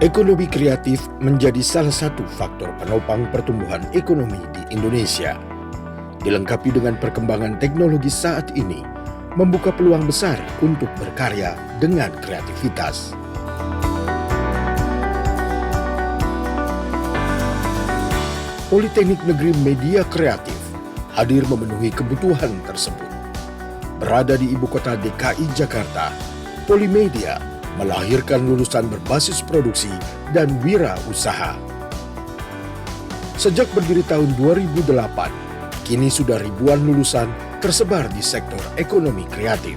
Ekonomi kreatif menjadi salah satu faktor penopang pertumbuhan ekonomi di Indonesia. Dilengkapi dengan perkembangan teknologi saat ini, membuka peluang besar untuk berkarya dengan kreativitas. Politeknik Negeri Media Kreatif hadir memenuhi kebutuhan tersebut. Berada di ibu kota DKI Jakarta, Polimedia melahirkan lulusan berbasis produksi dan wirausaha. Sejak berdiri tahun 2008, kini sudah ribuan lulusan tersebar di sektor ekonomi kreatif.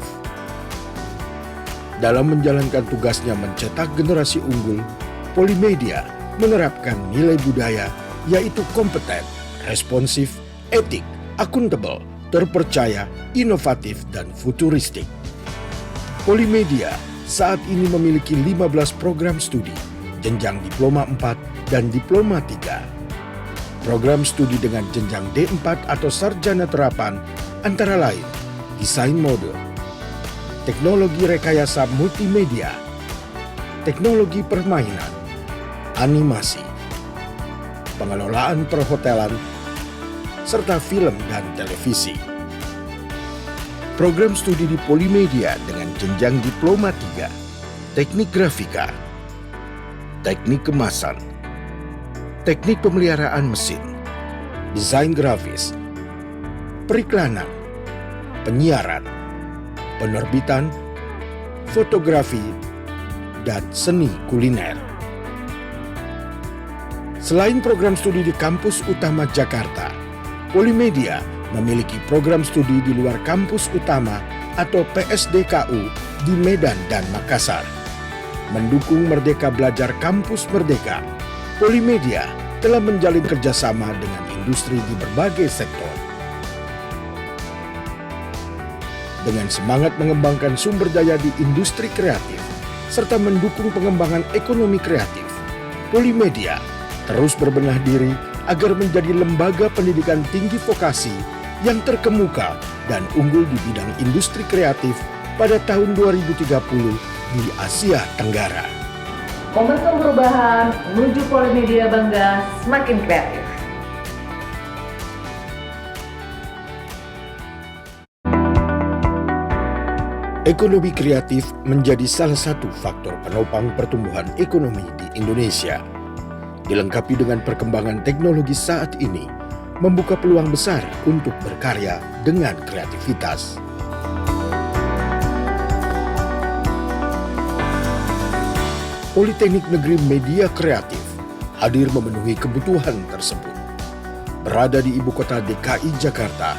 Dalam menjalankan tugasnya mencetak generasi unggul, Polimedia menerapkan nilai budaya yaitu kompeten, responsif, etik, akuntabel, terpercaya, inovatif, dan futuristik. Polimedia saat ini memiliki 15 program studi, jenjang Diploma 4 dan Diploma 3. Program studi dengan jenjang D4 atau Sarjana Terapan antara lain Desain Mode, Teknologi Rekayasa Multimedia, Teknologi Permainan, Animasi, Pengelolaan Perhotelan, serta Film dan Televisi. Program studi di Polimedia dengan jenjang Diploma 3, Teknik Grafika, Teknik Kemasan, Teknik Pemeliharaan Mesin, Desain Grafis, Periklanan, Penyiaran, Penerbitan, Fotografi, dan Seni Kuliner. Selain program studi di kampus utama Jakarta, Polimedia memiliki program studi di luar kampus utama atau PSDKU di Medan dan Makassar. Mendukung Merdeka Belajar Kampus Merdeka, Polimedia telah menjalin kerjasama dengan industri di berbagai sektor. Dengan semangat mengembangkan sumber daya di industri kreatif, serta mendukung pengembangan ekonomi kreatif, Polimedia terus berbenah diri agar menjadi lembaga pendidikan tinggi vokasi yang terkemuka dan unggul di bidang industri kreatif pada tahun 2030 di Asia Tenggara. Momentum perubahan menuju Polimedia bangga semakin kreatif. Ekonomi kreatif menjadi salah satu faktor penopang pertumbuhan ekonomi di Indonesia. Dilengkapi dengan perkembangan teknologi saat ini, membuka peluang besar untuk berkarya dengan kreativitas. Politeknik Negeri Media Kreatif hadir memenuhi kebutuhan tersebut. Berada di ibu kota DKI Jakarta,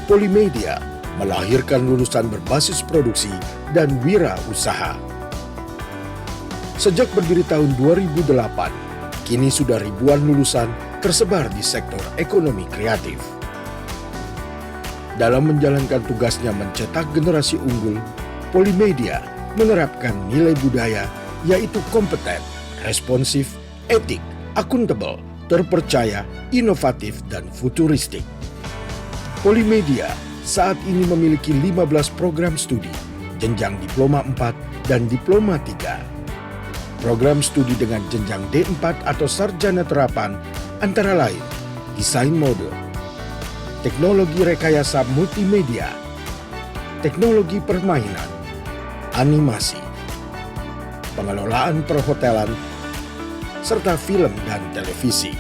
Polimedia melahirkan lulusan berbasis produksi dan wirausaha. Sejak berdiri tahun 2008, kini sudah ribuan lulusan tersebar di sektor ekonomi kreatif. Dalam menjalankan tugasnya mencetak generasi unggul, Polimedia menerapkan nilai budaya yaitu kompeten, responsif, etik, akuntabel, terpercaya, inovatif, dan futuristik. Polimedia saat ini memiliki 15 program studi, jenjang Diploma 4 dan Diploma 3. Program studi dengan jenjang D4 atau Sarjana Terapan antara lain Desain Mode, Teknologi Rekayasa Multimedia, Teknologi Permainan, Animasi, Pengelolaan Perhotelan, serta Film dan Televisi.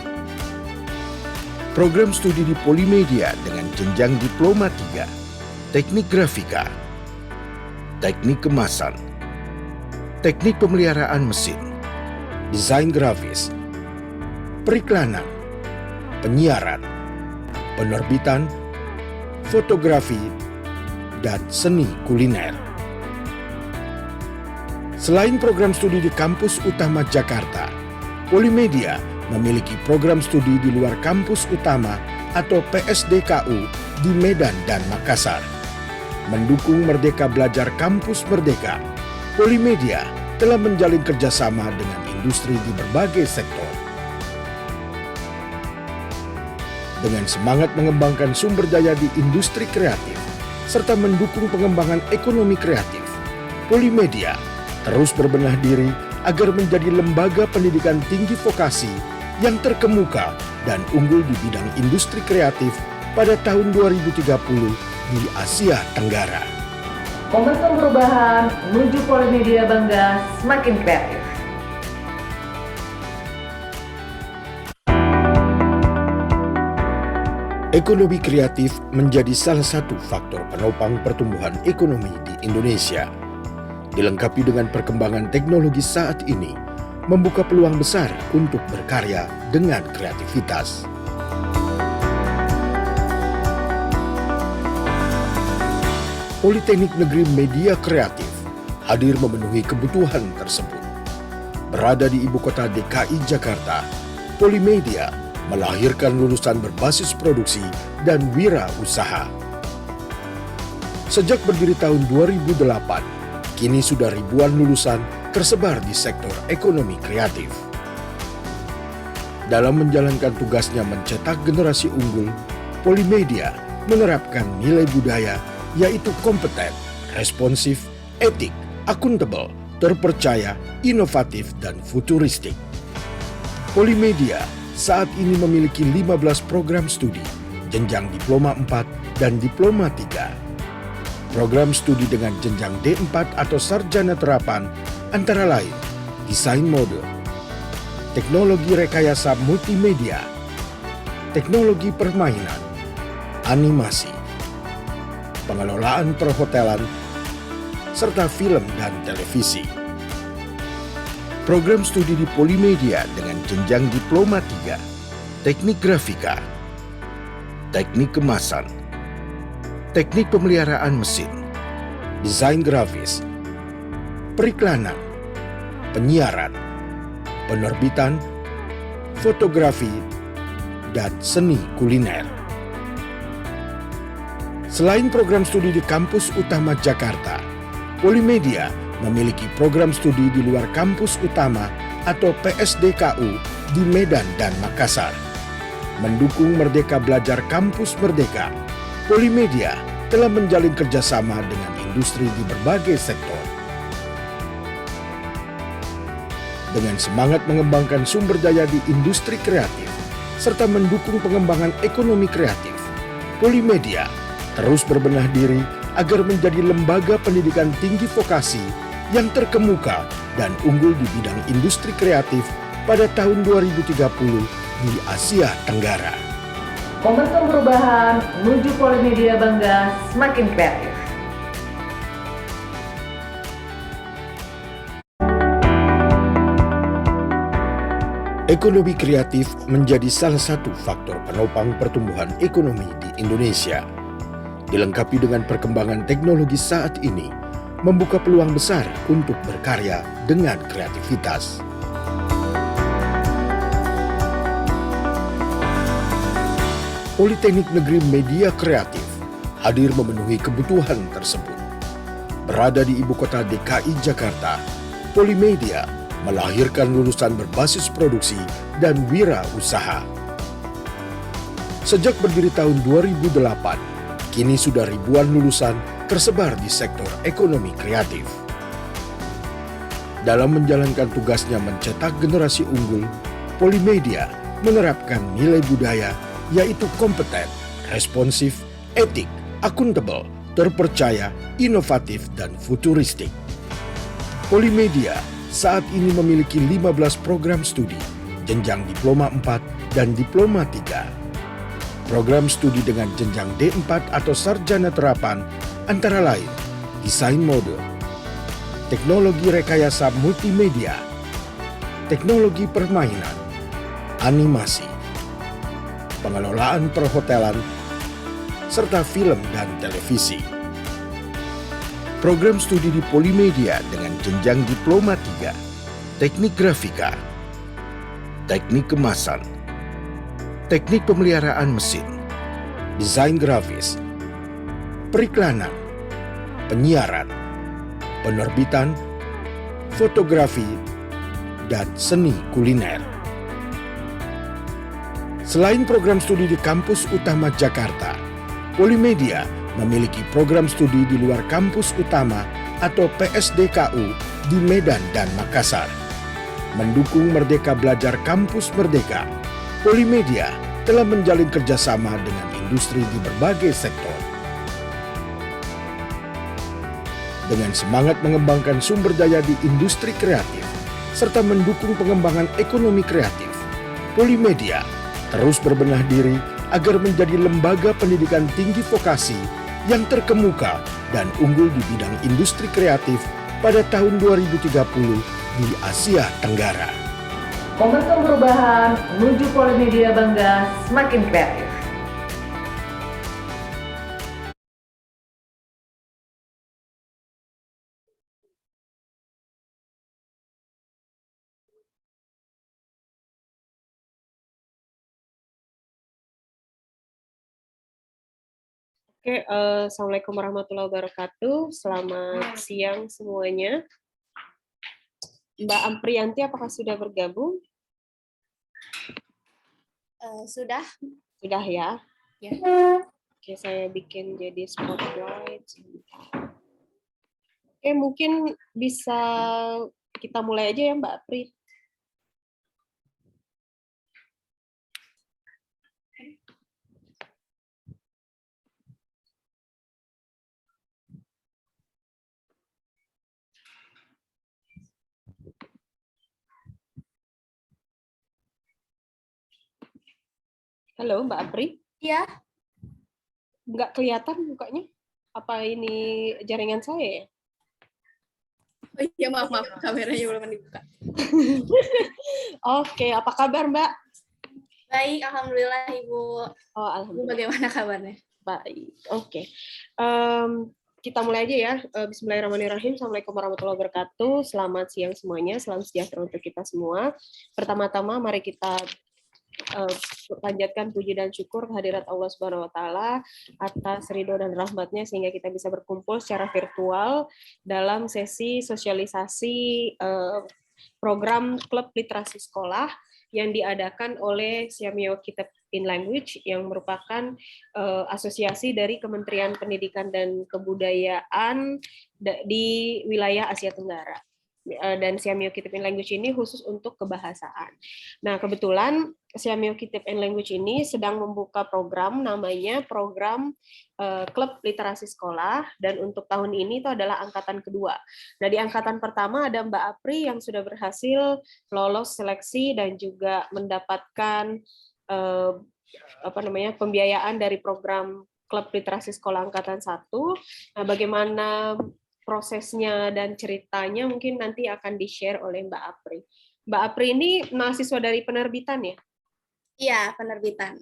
Program studi di Polimedia dengan jenjang Diploma 3, Teknik Grafika, Teknik Kemasan, Teknik Pemeliharaan Mesin, Desain Grafis, Periklanan, Penyiaran, Penerbitan, Fotografi, dan Seni Kuliner. Selain program studi di kampus utama Jakarta, Polimedia memiliki program studi di luar kampus utama atau PSDKU di Medan dan Makassar. Mendukung Merdeka Belajar Kampus Merdeka, Polimedia telah menjalin kerjasama dengan industri di berbagai sektor. Dengan semangat mengembangkan sumber daya di industri kreatif, serta mendukung pengembangan ekonomi kreatif, Polimedia terus berbenah diri agar menjadi lembaga pendidikan tinggi vokasi yang terkemuka dan unggul di bidang industri kreatif pada tahun 2030 di Asia Tenggara. Momentum perubahan menuju Polimedia Bangga semakin kreatif. Ekonomi kreatif menjadi salah satu faktor penopang pertumbuhan ekonomi di Indonesia. Dilengkapi dengan perkembangan teknologi saat ini, membuka peluang besar untuk berkarya dengan kreativitas. Politeknik Negeri Media Kreatif hadir memenuhi kebutuhan tersebut. Berada di ibu kota DKI Jakarta, Polimedia melahirkan lulusan berbasis produksi dan wirausaha. Sejak berdiri tahun 2008, kini sudah ribuan lulusan tersebar di sektor ekonomi kreatif. Dalam menjalankan tugasnya mencetak generasi unggul, Polimedia menerapkan nilai budaya yaitu kompeten, responsif, etik, akuntabel, terpercaya, inovatif, dan futuristik. Polimedia saat ini memiliki 15 program studi, jenjang Diploma 4 dan Diploma 3. Program studi dengan jenjang D4 atau Sarjana Terapan antara lain Desain Mode, Teknologi Rekayasa Multimedia, Teknologi Permainan, Animasi, Pengelolaan Perhotelan, serta Film dan Televisi. Program studi di Polimedia dengan jenjang Diploma 3, Teknik Grafika, Teknik Kemasan, Teknik Pemeliharaan Mesin, Desain Grafis, Periklanan, Penyiaran, Penerbitan, Fotografi, dan Seni Kuliner. Selain program studi di kampus utama Jakarta, Polimedia memiliki program studi di luar kampus utama atau PSDKU di Medan dan Makassar. Mendukung Merdeka Belajar Kampus Merdeka, Polimedia telah menjalin kerjasama dengan industri di berbagai sektor. Dengan semangat mengembangkan sumber daya di industri kreatif, serta mendukung pengembangan ekonomi kreatif, Polimedia terus berbenah diri agar menjadi lembaga pendidikan tinggi vokasi yang terkemuka dan unggul di bidang industri kreatif pada tahun 2030 di Asia Tenggara. Momentum perubahan menuju Polimedia Bangga semakin kreatif. Ekonomi kreatif menjadi salah satu faktor penopang pertumbuhan ekonomi di Indonesia. Dilengkapi dengan perkembangan teknologi saat ini, membuka peluang besar untuk berkarya dengan kreativitas. Politeknik Negeri Media Kreatif hadir memenuhi kebutuhan tersebut. Berada di ibu kota DKI Jakarta, Polimedia melahirkan lulusan berbasis produksi dan wirausaha. Sejak berdiri tahun 2008, kini sudah ribuan lulusan tersebar di sektor ekonomi kreatif. Dalam menjalankan tugasnya mencetak generasi unggul, Polimedia menerapkan nilai budaya yaitu kompeten, responsif, etik, akuntabel, terpercaya, inovatif, dan futuristik. Polimedia saat ini memiliki 15 program studi, jenjang Diploma 4 dan Diploma 3. Program studi dengan jenjang D4 atau Sarjana Terapan antara lain Desain Mode, Teknologi Rekayasa Multimedia, Teknologi Permainan, Animasi, Pengelolaan Perhotelan, serta Film dan Televisi. Program studi di Polimedia dengan jenjang Diploma 3, Teknik Grafika, Teknik Kemasan, Teknik Pemeliharaan Mesin, Desain Grafis, Periklanan, Penyiaran, Penerbitan, Fotografi, dan Seni Kuliner. Selain program studi di kampus utama Jakarta, Polimedia memiliki program studi di luar kampus utama atau PSDKU di Medan dan Makassar. Mendukung Merdeka Belajar Kampus Merdeka, Polimedia telah menjalin kerjasama dengan industri di berbagai sektor. Dengan semangat mengembangkan sumber daya di industri kreatif, serta mendukung pengembangan ekonomi kreatif, Polimedia terus berbenah diri agar menjadi lembaga pendidikan tinggi vokasi yang terkemuka dan unggul di bidang industri kreatif pada tahun 2030 di Asia Tenggara. Momentum perubahan menuju Polimedia Bangga semakin kreatif. Oke, Assalamualaikum warahmatullahi wabarakatuh. Selamat siang semuanya. Mbak Ampriyanti, apakah sudah bergabung? Sudah. Sudah ya? Ya. Oke, saya bikin jadi spotlight. Oke, mungkin bisa kita mulai aja ya Mbak Apri. Halo Mbak Apri. Iya. Nggak kelihatan mukanya. Apa ini jaringan saya ya? Oh iya, maaf, kameranya belum dibuka. Oke, apa kabar Mbak? Baik, alhamdulillah Ibu. Oh, Ibu alhamdulillah. bagaimana kabarnya? Baik, oke. Kita mulai aja ya. Bismillahirrahmanirrahim. Assalamualaikum warahmatullahi wabarakatuh. Selamat siang semuanya. Salam sejahtera untuk kita semua. Pertama-tama, mari kita panjatkan puji dan syukur kehadirat Allah Subhanahu wa taala atas ridho dan rahmatnya sehingga kita bisa berkumpul secara virtual dalam sesi sosialisasi program klub literasi sekolah yang diadakan oleh Siamio Kitab in Language yang merupakan asosiasi dari Kementerian Pendidikan dan Kebudayaan di wilayah Asia Tenggara. Dan Siamio Kitab in Language ini khusus untuk kebahasaan. Nah, kebetulan Siamio Kitab in Language ini sedang membuka program namanya program Klub Literasi Sekolah, dan untuk tahun ini itu adalah angkatan kedua. Nah, di angkatan pertama ada Mbak Apri yang sudah berhasil lolos seleksi dan juga mendapatkan pembiayaan dari program Klub Literasi Sekolah angkatan 1. Nah, bagaimana prosesnya dan ceritanya mungkin nanti akan di-share oleh Mbak Apri. Mbak Apri ini mahasiswa dari penerbitan ya? Iya, penerbitan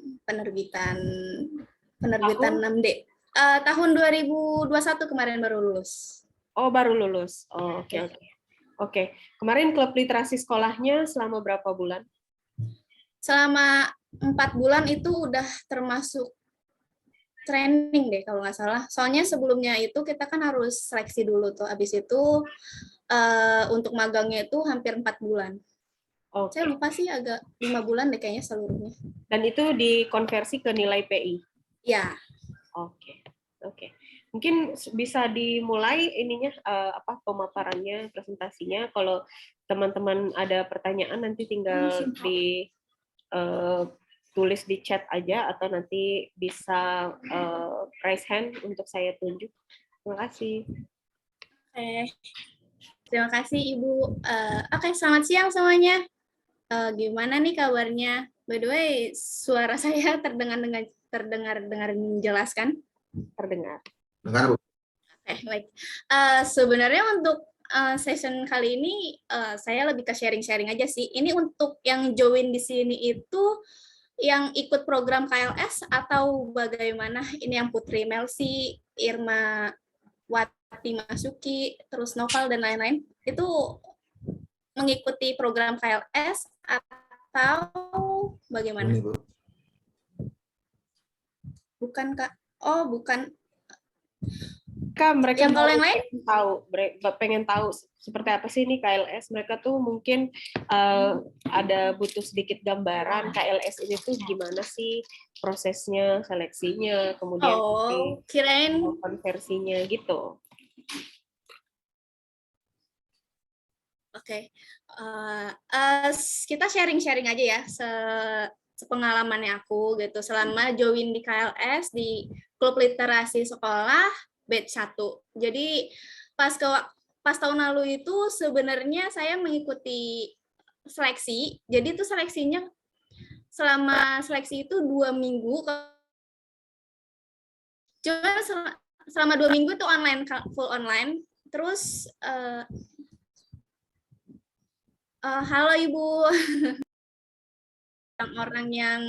6D. Tahun 2021 kemarin baru lulus. Oh, baru lulus. Oh, oke. Oke. Kemarin klub literasi sekolahnya selama berapa bulan? Selama 4 bulan itu udah termasuk training deh kalau nggak salah. Soalnya sebelumnya itu kita kan harus seleksi dulu tuh. Habis itu untuk magangnya itu hampir 4 bulan. Okay. Saya lupa sih, agak 5 bulan deh kayaknya seluruhnya. Dan itu dikonversi ke nilai PI? Ya. Oke. Mungkin bisa dimulai ininya pemaparannya, presentasinya. Kalau teman-teman ada pertanyaan nanti tinggal di tulis di chat aja atau nanti bisa raise hand untuk saya tunjuk. Terima kasih. Terima kasih Ibu. Oke, selamat siang semuanya. Gimana nih kabarnya? By the way, suara saya terdengar menjelaskan? Terdengar. Dengar, Bu. Oke, baik. Sebenarnya untuk session kali ini saya lebih ke sharing-sharing aja sih. Ini untuk yang join di sini itu yang ikut program KLS atau bagaimana? Ini yang Putri Melsi, Irma Wati Masuki, terus Noval dan lain-lain. Itu mengikuti program KLS atau bagaimana? Ini, Bu. Bukan, Kak. Oh, bukan. Kak, mereka Yang kalau yang lain? pengen tahu seperti apa sih ini KLS. Mereka tuh mungkin ada butuh sedikit gambaran KLS ini tuh gimana sih prosesnya, seleksinya, kemudian kirain konversinya gitu. Oke. Kita sharing-sharing aja ya sepengalamannya aku gitu selama join di KLS di klub literasi sekolah batch 1. Jadi pas tahun lalu itu sebenarnya saya mengikuti seleksi. Jadi itu seleksinya selama seleksi itu 2 minggu. Cuma selama 2 minggu itu online, full online. Terus halo Ibu, orang-orang yang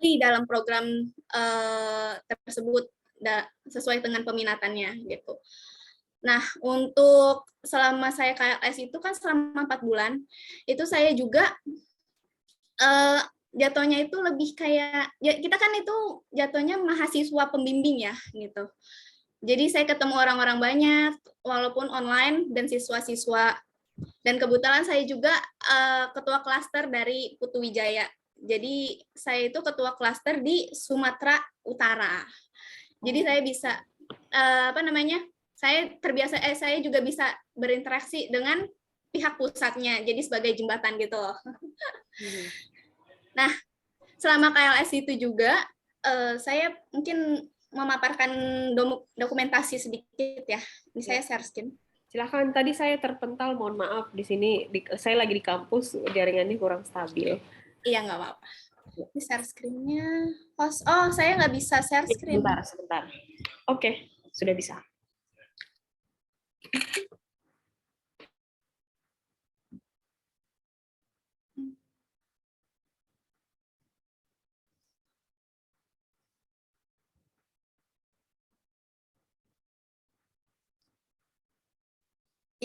ahli dalam program tersebut sesuai dengan peminatannya gitu. Nah, untuk selama saya KLS itu kan selama 4 bulan, itu saya juga jatuhnya itu lebih kayak, ya kita kan itu jatuhnya mahasiswa pembimbing ya gitu. Jadi saya ketemu orang-orang banyak, walaupun online, dan siswa-siswa. Dan kebetulan saya juga ketua klaster dari Putu Wijaya. Jadi saya itu ketua klaster di Sumatera Utara. Jadi saya bisa saya juga bisa berinteraksi dengan pihak pusatnya. Jadi sebagai jembatan gitu loh. Nah, selama KLS itu juga saya mungkin memaparkan dokumentasi sedikit ya. Ini saya share screen. Silakan, tadi saya terpental, mohon maaf. Di sini saya lagi di kampus, jaringannya kurang stabil. Iya, nggak apa-apa. Ini share screen-nya. Oh, saya nggak bisa share screen. Sebentar. Oke, sudah bisa.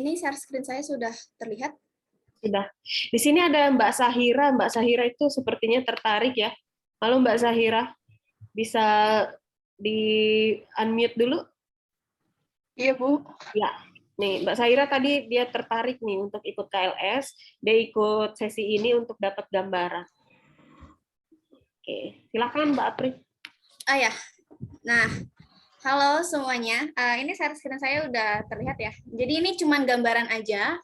Ini share screen saya sudah terlihat? Sudah. Di sini ada Mbak Sahira. Mbak Sahira itu sepertinya tertarik ya. Halo Mbak Sahira, bisa di-unmute dulu? Iya, Bu. Ya. Nih, Mbak Sahira tadi dia tertarik nih untuk ikut KLS. Dia ikut sesi ini untuk dapat gambaran. Oke, silakan Mbak Apri. Oh ya. Nah, halo semuanya. Ini share screen saya udah terlihat ya. Jadi ini cuma gambaran aja.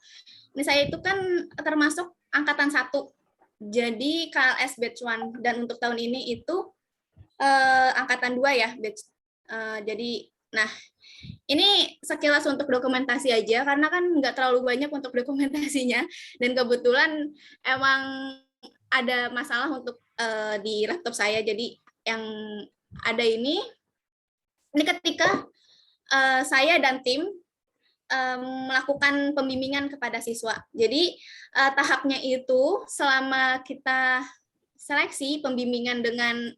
Ini saya itu kan termasuk angkatan 1. Jadi KLS batch 1 dan untuk tahun ini itu angkatan 2 ya batch. Jadi nah, ini sekilas untuk dokumentasi aja karena kan nggak terlalu banyak untuk dokumentasinya dan kebetulan emang ada masalah untuk di laptop saya. Jadi yang ada ini ketika saya dan tim melakukan pembimbingan kepada siswa. Jadi tahapnya itu selama kita seleksi pembimbingan dengan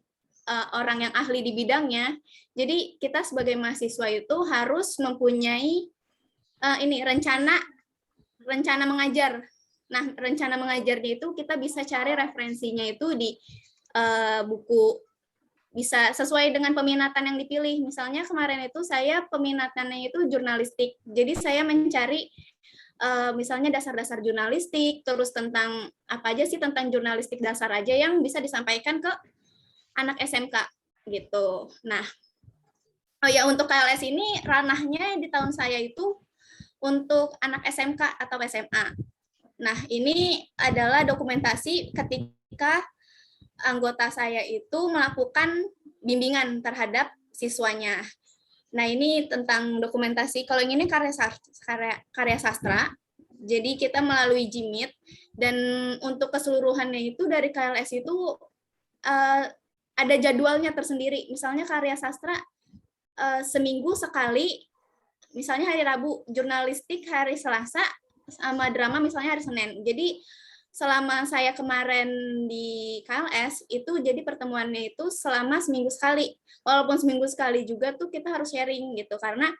orang yang ahli di bidangnya, jadi kita sebagai mahasiswa itu harus mempunyai rencana mengajar. Nah, rencana mengajarnya itu kita bisa cari referensinya itu di buku, bisa sesuai dengan peminatan yang dipilih. Misalnya kemarin itu saya peminatannya itu jurnalistik. Jadi saya mencari misalnya dasar-dasar jurnalistik, terus tentang apa aja sih tentang jurnalistik dasar aja yang bisa disampaikan ke anak SMK gitu. Nah, oh ya untuk KLS ini ranahnya di tahun saya itu untuk anak SMK atau SMA. Nah, ini adalah dokumentasi ketika anggota saya itu melakukan bimbingan terhadap siswanya. Nah, ini tentang dokumentasi. Kalau yang ini karya sastra. Jadi kita melalui JIMIT dan untuk keseluruhannya itu dari KLS itu ada jadwalnya tersendiri. Misalnya karya sastra seminggu sekali, misalnya hari Rabu, jurnalistik hari Selasa, sama drama misalnya hari Senin. Jadi selama saya kemarin di KLS itu jadi pertemuannya itu selama seminggu sekali. Walaupun seminggu sekali juga tuh kita harus sharing gitu karena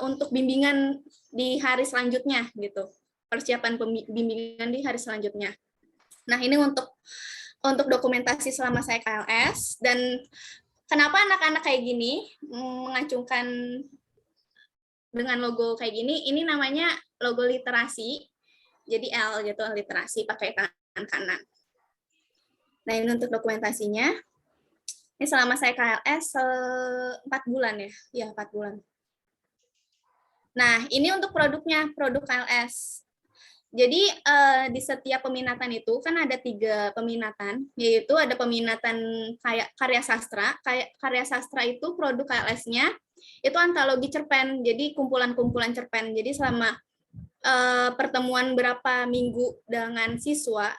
untuk bimbingan di hari selanjutnya gitu. Persiapan bimbingan di hari selanjutnya. Nah, ini untuk dokumentasi selama saya KLS. Dan kenapa anak-anak kayak gini mengacungkan dengan logo kayak gini, ini namanya logo literasi. Jadi L gitu, literasi pakai tangan kanan. Nah, ini untuk dokumentasinya. Ini selama saya KLS 4 bulan ya. Ya, 4 bulan. Nah, ini untuk produknya, produk KLS. Jadi di setiap peminatan itu kan ada 3 peminatan, yaitu ada peminatan kayak karya sastra. Kayak karya sastra itu produk KLS-nya itu antologi cerpen, jadi kumpulan-kumpulan cerpen. Jadi selama pertemuan berapa minggu dengan siswa,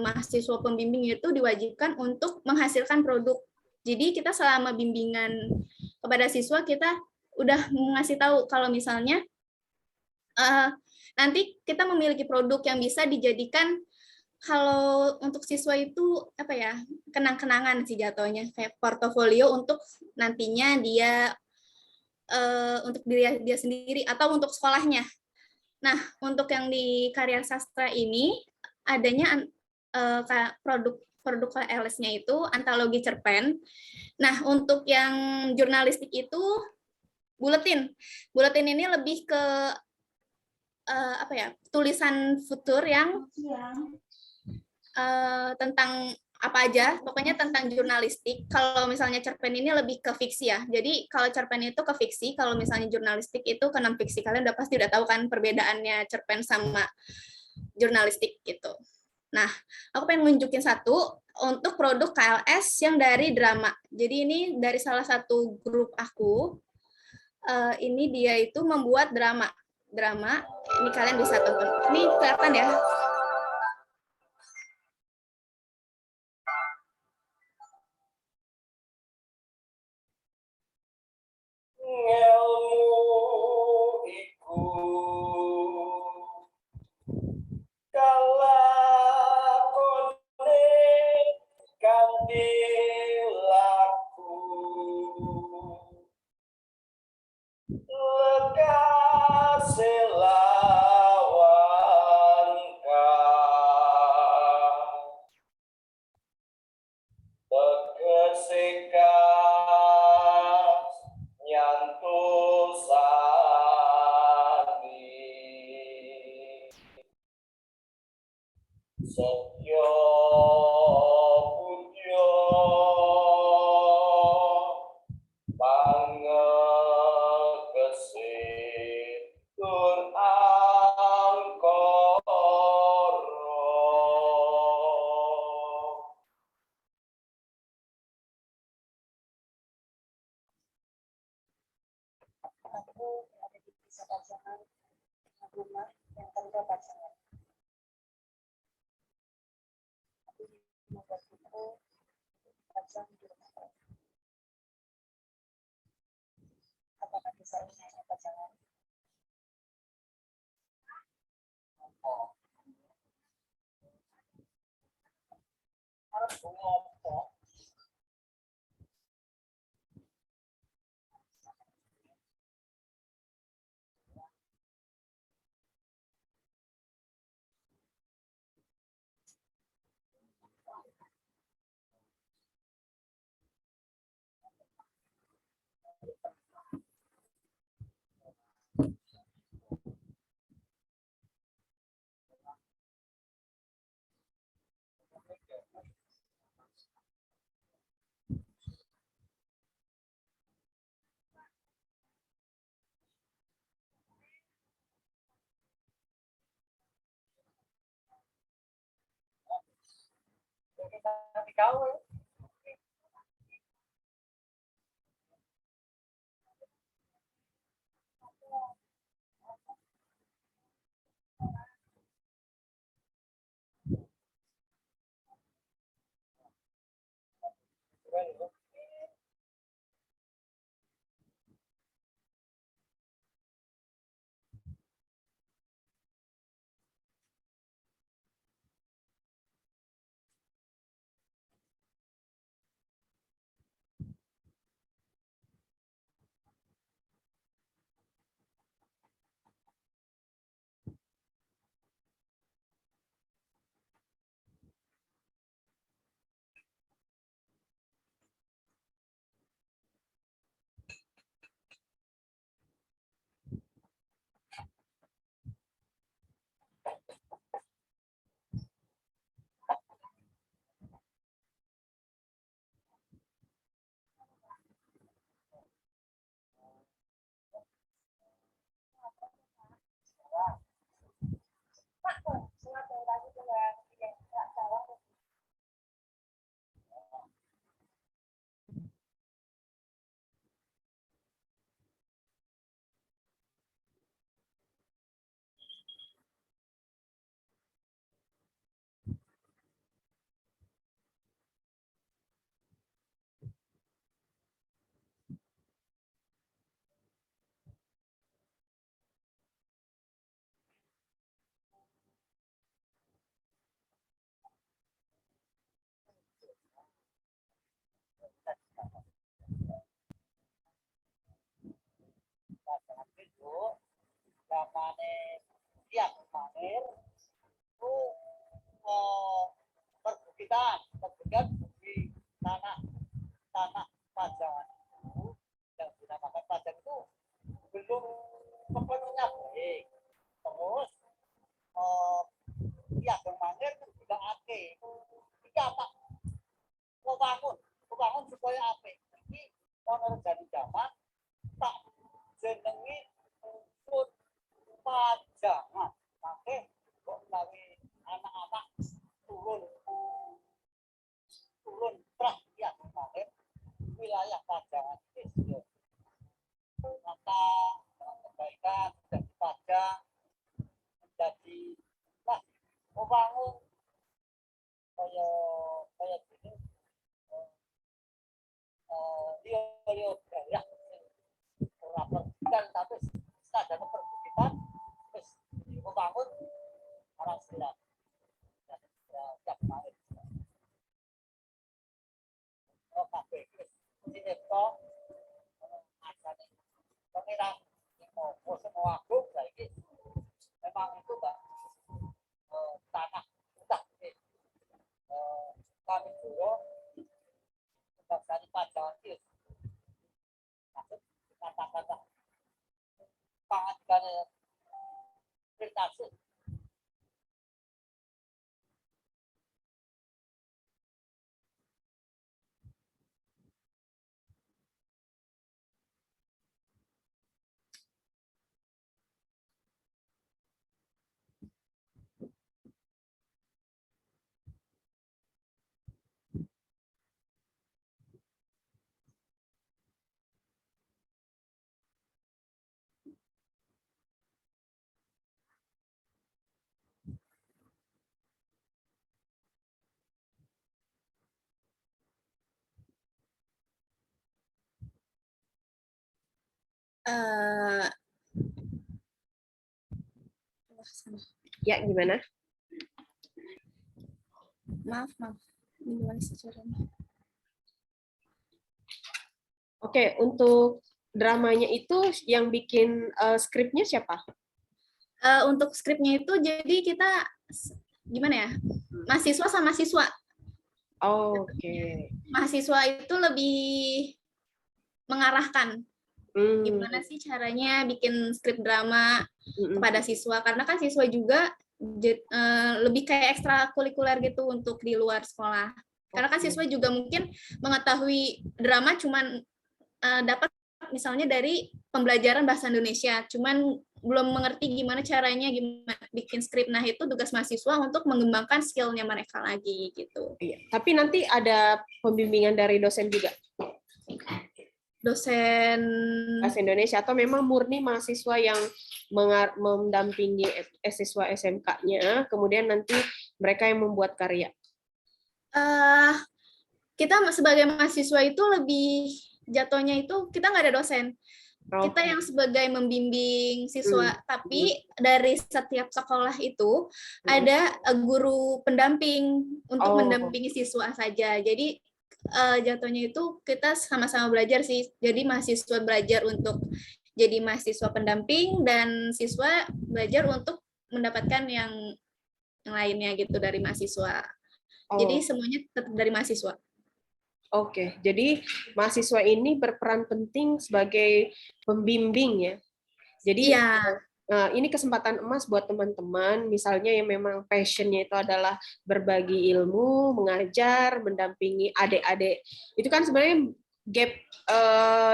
mahasiswa pembimbing itu diwajibkan untuk menghasilkan produk. Jadi kita selama bimbingan kepada siswa kita udah ngasih tahu kalau misalnya nanti kita memiliki produk yang bisa dijadikan, kalau untuk siswa itu apa ya, kenang-kenangan sih jatuhnya, kayak portofolio untuk nantinya dia untuk diri dia sendiri atau untuk sekolahnya. Nah, untuk yang di karya sastra ini adanya produk produk KLS-nya itu antologi cerpen. Nah, untuk yang jurnalistik itu buletin. Buletin ini lebih ke apa ya, tulisan futur yang tentang apa aja, pokoknya tentang jurnalistik. Kalau misalnya cerpen ini lebih ke fiksi ya. Jadi kalau cerpen itu ke fiksi, kalau misalnya jurnalistik itu ke non fiksi. Kalian udah pasti udah tahu kan perbedaannya cerpen sama jurnalistik gitu. Nah, aku pengen nunjukin satu untuk produk KLS yang dari drama. Jadi ini dari salah satu grup aku. Ini dia itu membuat drama. Drama, ini kalian bisa tonton. Ini kelihatan ya. Ngelmu iku kalakone kanthi laku lekase lawan tegese nyantosani Setyo Putyo Pangekesi Tur Angkara. Aku ada di desa pasangan rumah yang tanpa pasangan. Aku membuat buku pasang di rumah. Apakah kisah ini hanya pasangan? Harus ngomong. Jadi kau itu zamane tiap manir itu perbukitan di tanah pajangan itu yang dinamakan pajang itu belum sepenuhnya baik. Terus tiap manir itu juga ake. Iki apa? Kebangun supaya apik. Iki ono jadi zaman tak jenengi unsur pajangan. Mangke kok gawe anak-anak turun trah ya kemarin wilayah pajangan itu maka kebaikan dari pajang menjadi membangun kayak gini dia daerah orang perbukitan tapi ada perbukitan terus membangun orang silat tiap kemarin kabeh sinetron asane pengiran mau semua agung saiki memang itu Mbak tanah udah kami dulu dari pajangan itu maksud kata-kata pangkat prestasi. Ya, gimana? Maaf. Gimana sih caranya? Oke, untuk dramanya itu yang bikin skripnya siapa? Untuk skripnya itu jadi kita gimana ya? Mahasiswa sama siswa. Oke. Mahasiswa itu lebih mengarahkan gimana sih caranya bikin skrip drama kepada siswa, karena kan siswa juga lebih kayak ekstrakurikuler gitu untuk di luar sekolah. Karena kan siswa juga mungkin mengetahui drama cuman dapat misalnya dari pembelajaran bahasa Indonesia, cuman belum mengerti gimana caranya bikin skrip. Nah, itu tugas mahasiswa untuk mengembangkan skill-nya mereka lagi gitu. Iya. Tapi nanti ada pembimbingan dari dosen juga? Dosen bahasa Indonesia atau memang murni mahasiswa yang mendampingi siswa SMK-nya, kemudian nanti mereka yang membuat karya? Kita sebagai mahasiswa itu lebih jatuhnya itu kita nggak ada dosen. Kita yang sebagai membimbing siswa, tapi dari setiap sekolah itu ada guru pendamping untuk mendampingi siswa saja. Jadi jatuhnya itu kita sama-sama belajar sih. Jadi mahasiswa belajar untuk jadi mahasiswa pendamping dan siswa belajar untuk mendapatkan yang lainnya gitu dari mahasiswa. Jadi semuanya tetap dari mahasiswa. Oke, jadi mahasiswa ini berperan penting sebagai pembimbing ya. Jadi ini kesempatan emas buat teman-teman, misalnya yang memang passionnya itu adalah berbagi ilmu, mengajar, mendampingi adik-adik. Itu kan sebenarnya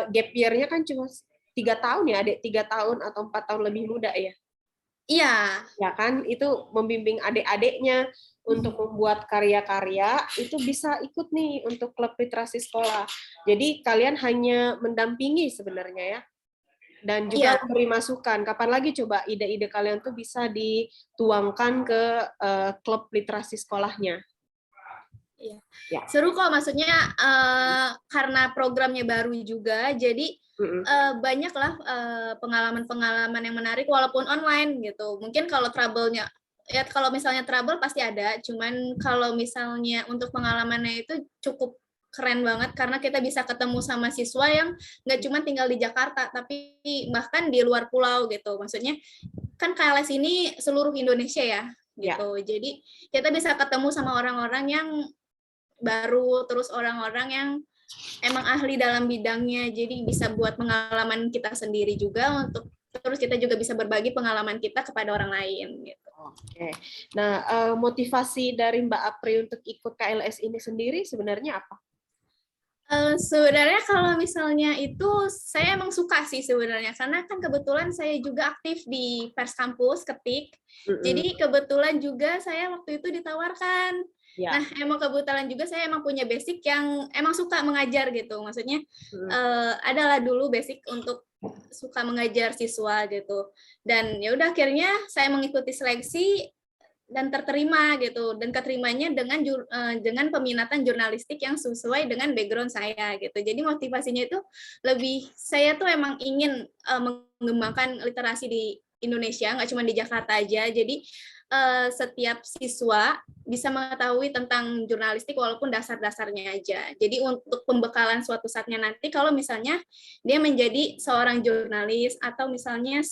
gap year-nya kan cuma 3 tahun ya, adik 3 tahun atau 4 tahun lebih muda ya. Iya. Ya kan, itu membimbing adik-adiknya untuk membuat karya-karya, itu bisa ikut nih untuk klub literasi sekolah. Jadi kalian hanya mendampingi sebenarnya ya. Dan juga memberi masukan. Kapan lagi coba ide-ide kalian tuh bisa dituangkan ke klub literasi sekolahnya. Iya. Ya. Seru kok, maksudnya karena programnya baru juga, jadi banyaklah pengalaman-pengalaman yang menarik walaupun online gitu. Mungkin kalau trouble-nya, ya kalau misalnya trouble pasti ada, cuman kalau misalnya untuk pengalamannya itu cukup keren banget karena kita bisa ketemu sama siswa yang nggak cuma tinggal di Jakarta, tapi bahkan di luar pulau gitu. Maksudnya kan KLS ini seluruh Indonesia ya, gitu. Jadi kita bisa ketemu sama orang-orang yang baru, terus orang-orang yang emang ahli dalam bidangnya. Jadi bisa buat pengalaman kita sendiri juga untuk terus kita juga bisa berbagi pengalaman kita kepada orang lain gitu. Oke. Nah, motivasi dari Mbak Apri untuk ikut KLS ini sendiri sebenarnya apa? Sebenarnya kalau misalnya itu saya emang suka sih sebenarnya karena kan kebetulan saya juga aktif di Pers Kampus Ketik. Jadi kebetulan juga saya waktu itu ditawarkan. Nah, emang kebetulan juga saya emang punya basic yang emang suka mengajar gitu. Maksudnya adalah dulu basic untuk suka mengajar siswa gitu. Dan ya udah akhirnya saya mengikuti seleksi dan terterima gitu, dan keterimanya dengan peminatan jurnalistik yang sesuai dengan background saya gitu. Jadi motivasinya itu lebih saya tuh emang ingin mengembangkan literasi di Indonesia, nggak cuma di Jakarta aja. Jadi setiap siswa bisa mengetahui tentang jurnalistik walaupun dasar-dasarnya aja. Jadi untuk pembekalan suatu saatnya nanti kalau misalnya dia menjadi seorang jurnalis atau misalnya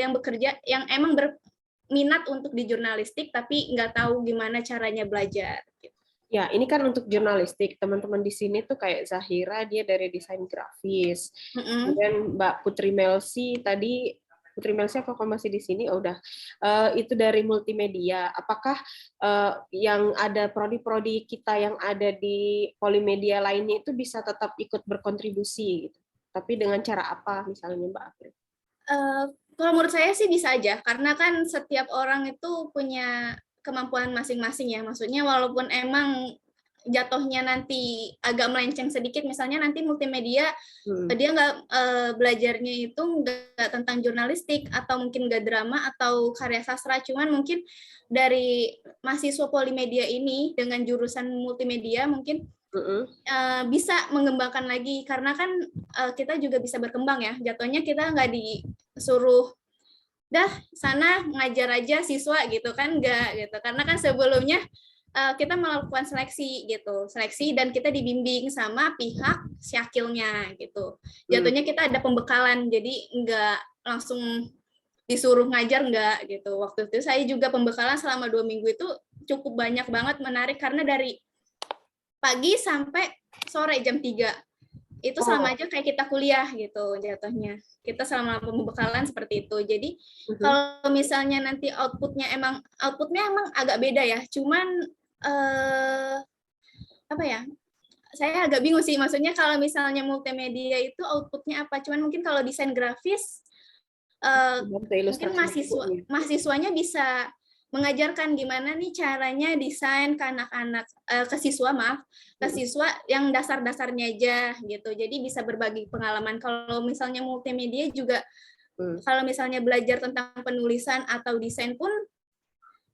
yang bekerja yang emang minat untuk di jurnalistik tapi nggak tahu gimana caranya belajar. Ya, ini kan untuk jurnalistik. Teman-teman di sini tuh kayak Zahira, dia dari desain grafis. Kemudian Mbak Putri Melsi tadi, Putri Melsi apa masih di sini? Oh, udah. Itu dari multimedia. Apakah yang ada prodi-prodi kita yang ada di Polimedia lainnya itu bisa tetap ikut berkontribusi gitu? Tapi dengan cara apa misalnya Mbak Apri? Kalau menurut saya sih bisa aja, karena kan setiap orang itu punya kemampuan masing-masing ya. Maksudnya walaupun emang jatuhnya nanti agak melenceng sedikit, misalnya nanti multimedia dia nggak belajarnya itu nggak tentang jurnalistik atau mungkin nggak drama atau karya sastra, cuman mungkin dari mahasiswa Polimedia ini dengan jurusan multimedia mungkin bisa mengembangkan lagi, karena kan kita juga bisa berkembang ya. Jatuhnya kita nggak disuruh dah sana ngajar aja siswa gitu kan, nggak gitu, karena kan sebelumnya kita melakukan seleksi gitu, seleksi dan kita dibimbing sama pihak syakilnya gitu. Jatuhnya kita ada pembekalan, jadi nggak langsung disuruh ngajar, nggak gitu. Waktu itu saya juga pembekalan selama 2 minggu itu cukup banyak banget, menarik, karena dari pagi sampai sore jam 3 itu sama aja kayak kita kuliah gitu jatuhnya. Kita selama pembekalan seperti itu. Jadi kalau misalnya nanti outputnya emang agak beda ya. Cuman apa ya? Saya agak bingung sih. Maksudnya kalau misalnya multimedia itu outputnya apa? Cuman mungkin kalau desain grafis mungkin mahasiswanya bisa mengajarkan gimana nih caranya desain ke anak-anak, ke siswa yang dasar-dasarnya aja gitu. Jadi bisa berbagi pengalaman. Kalau misalnya multimedia juga, kalau misalnya belajar tentang penulisan atau desain pun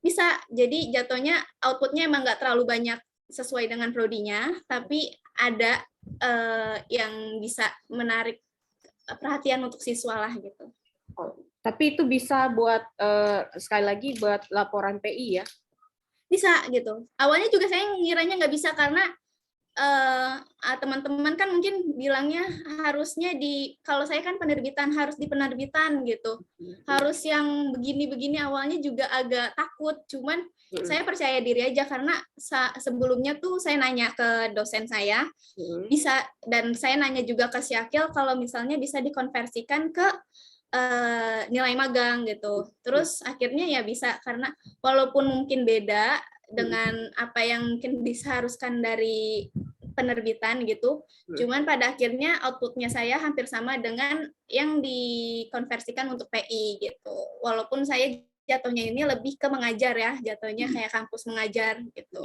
bisa. Jadi jatuhnya outputnya emang nggak terlalu banyak sesuai dengan prodinya, tapi ada yang bisa menarik perhatian untuk siswa lah gitu. Tapi itu bisa buat sekali lagi buat laporan PI ya? Bisa gitu. Awalnya juga saya ngiranya nggak bisa karena teman-teman kan mungkin bilangnya harusnya kalau saya kan penerbitan harus di penerbitan gitu. Harus yang begini-begini, awalnya juga agak takut. Cuman saya percaya diri aja karena sebelumnya tuh saya nanya ke dosen saya, bisa, dan saya nanya juga ke Syakil kalau misalnya bisa dikonversikan ke nilai magang gitu. Terus akhirnya ya bisa, karena walaupun mungkin beda dengan apa yang mungkin diseharuskan dari penerbitan gitu, cuman pada akhirnya outputnya saya hampir sama dengan yang dikonversikan untuk PI gitu. Walaupun saya jatuhnya ini lebih ke mengajar ya, jatuhnya kayak kampus mengajar gitu.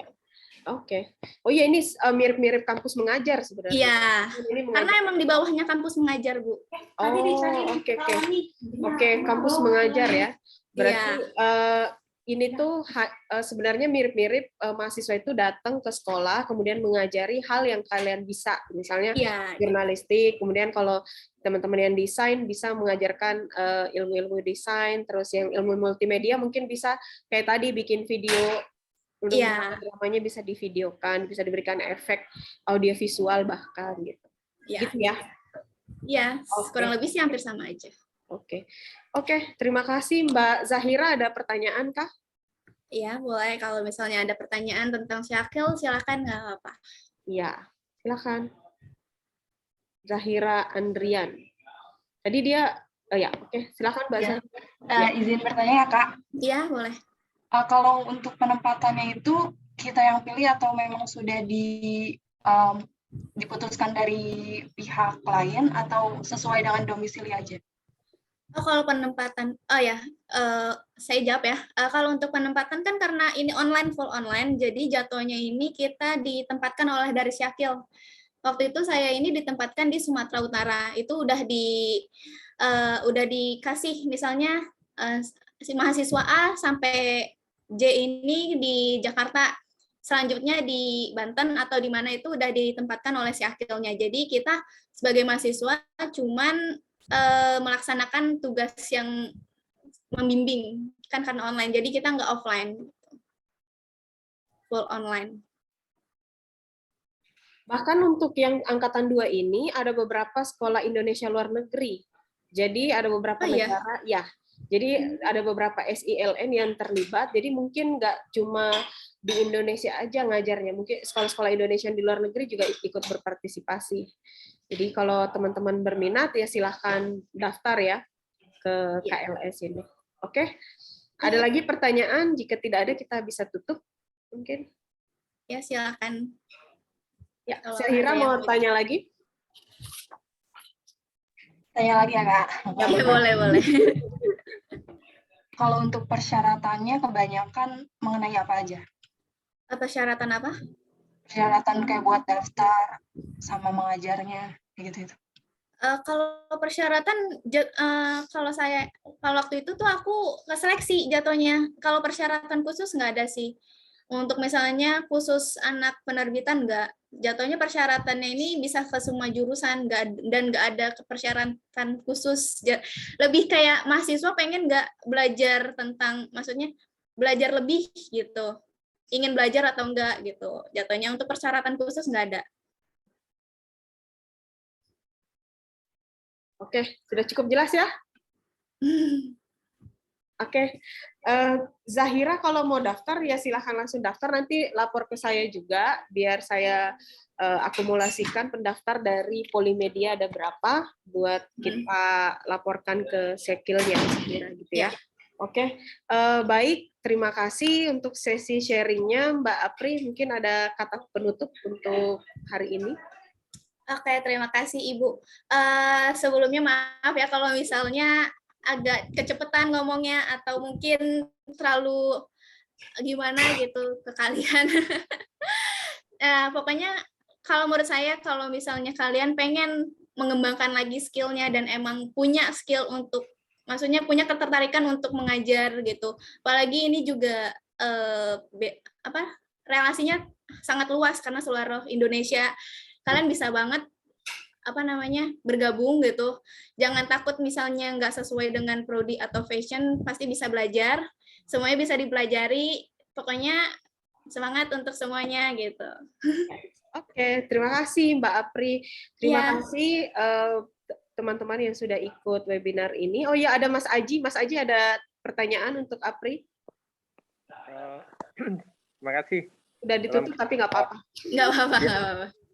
Oke. Oh iya, ini mirip-mirip kampus mengajar sebenarnya. Iya, karena emang di bawahnya kampus mengajar, Bu. Oh, oke. Oke, kampus mengajar ya. Berarti ini tuh sebenarnya mirip-mirip mahasiswa itu datang ke sekolah, kemudian mengajari hal yang kalian bisa. Misalnya jurnalistik, kemudian kalau teman-teman yang desain bisa mengajarkan ilmu-ilmu desain, terus yang ilmu multimedia mungkin bisa kayak tadi bikin video Iya. dramanya bisa divideokan, bisa diberikan efek audiovisual bahkan gitu. Iya. Gitu ya. Iya, Oke. kurang lebih sih hampir sama aja. Oke. Oke, terima kasih Mbak Zahira. Ada pertanyaan kah? Iya, boleh. Kalau misalnya ada pertanyaan tentang Syakil, silakan, nggak apa-apa. Iya, silakan. Zahira Andrian. Tadi dia, oh ya, oke, silakan Mbak Ya. Zahira. Izin bertanya ya, Kak. Iya, boleh. Kalau untuk penempatannya itu kita yang pilih atau memang sudah diputuskan dari pihak klien atau sesuai dengan domisili aja? Oh, kalau penempatan, saya jawab ya. Kalau untuk penempatan kan karena ini online, full online, jadi jatuhnya ini kita ditempatkan oleh dari Syakil. Waktu itu saya ini ditempatkan di Sumatera Utara. Itu udah dikasih misalnya si mahasiswa A sampai J ini di Jakarta. Selanjutnya di Banten atau di mana itu udah ditempatkan oleh Syakilnya. Jadi kita sebagai mahasiswa cuman melaksanakan tugas yang membimbing kan karena online. Jadi kita nggak offline, full online. Bahkan untuk yang angkatan 2 ini ada beberapa sekolah Indonesia luar negeri. Jadi ada beberapa negara, ya. Jadi ada beberapa SILN yang terlibat. Jadi mungkin nggak cuma di Indonesia aja ngajarnya, mungkin sekolah-sekolah Indonesia di luar negeri juga ikut berpartisipasi. Jadi kalau teman-teman berminat ya silahkan daftar ya ke KLS ini. Oke. Ada lagi pertanyaan? Jika tidak ada kita bisa tutup mungkin. Ya, silakan. Ya, Syahira mau tanya lagi? Tanya lagi ya, Kak. Ya, boleh. Kalau untuk persyaratannya kebanyakan mengenai apa aja? Persyaratan apa? Persyaratan kayak buat daftar sama mengajarnya, gitu. Kalau persyaratan, kalau waktu itu tuh aku seleksi jatuhnya. Kalau persyaratan khusus nggak ada sih. Untuk misalnya khusus anak penerbitan nggak. Jatuhnya persyaratannya ini bisa ke semua jurusan dan nggak ada persyaratan khusus. Lebih kayak mahasiswa pengen nggak belajar tentang, maksudnya belajar lebih gitu. Ingin belajar atau enggak gitu. Jatuhnya untuk persyaratan khusus nggak ada. Oke, sudah cukup jelas ya? Oke, Zahira kalau mau daftar ya silahkan langsung daftar, nanti lapor ke saya juga biar saya akumulasikan pendaftar dari Polimedia ada berapa buat kita laporkan ke Sekilnya gitu ya. Oke, baik, terima kasih untuk sesi sharingnya Mbak Apri. Mungkin ada kata penutup untuk hari ini. Oke, terima kasih Ibu. Sebelumnya maaf ya kalau misalnya agak kecepatan ngomongnya atau mungkin terlalu gimana gitu ke kalian. Pokoknya kalau menurut saya kalau misalnya kalian pengen mengembangkan lagi skillnya dan emang punya skill untuk, maksudnya punya ketertarikan untuk mengajar gitu. Apalagi ini juga relasinya sangat luas karena seluruh Indonesia. Kalian bisa banget bergabung gitu. Jangan takut misalnya nggak sesuai dengan prodi atau fashion, pasti bisa belajar. Semuanya bisa dipelajari. Pokoknya semangat untuk semuanya gitu. Oke, terima kasih Mbak Apri. Terima kasih teman-teman yang sudah ikut webinar ini. Oh ya, ada Mas Aji. Mas Aji ada pertanyaan untuk Apri? Terima kasih. Udah ditutup tapi nggak apa-apa. Nggak apa-apa.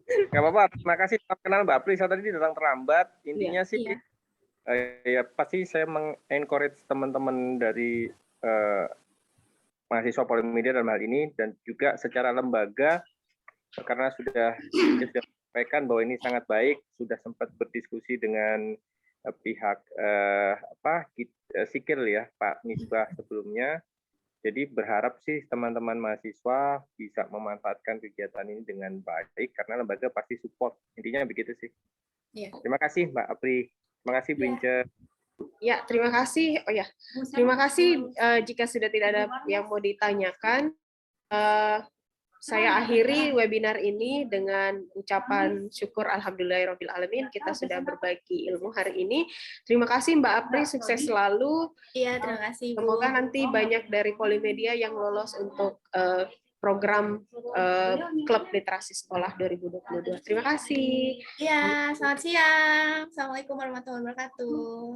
Nggak apa-apa. Terima kasih. Kenal Mbak Apri. Saya tadi datang terlambat. Intinya sih, ya pasti saya meng-encourage teman-teman dari mahasiswa Polimedia dalam hal ini dan juga secara lembaga karena sudah sampaikan bahwa ini sangat baik. Sudah sempat berdiskusi dengan pihak Sikil ya Pak Misbah sebelumnya. Jadi berharap sih teman-teman mahasiswa bisa memanfaatkan kegiatan ini dengan baik karena lembaga pasti support. Intinya begitu sih. Ya. Terima kasih Mbak Apri. Terima kasih Bu Ince. Ya, terima kasih. Oh ya, terima kasih. Jika sudah tidak ada yang mau ditanyakan, saya akhiri webinar ini dengan ucapan syukur alhamdulillahirabbil alamin kita sudah berbagi ilmu hari ini. Terima kasih Mbak Apri, sukses selalu. Iya, terima kasih Bu. Semoga nanti banyak dari Polimedia yang lolos untuk program Klub Literasi Sekolah 2022. Terima kasih. Ya, selamat siang. Assalamualaikum warahmatullahi wabarakatuh.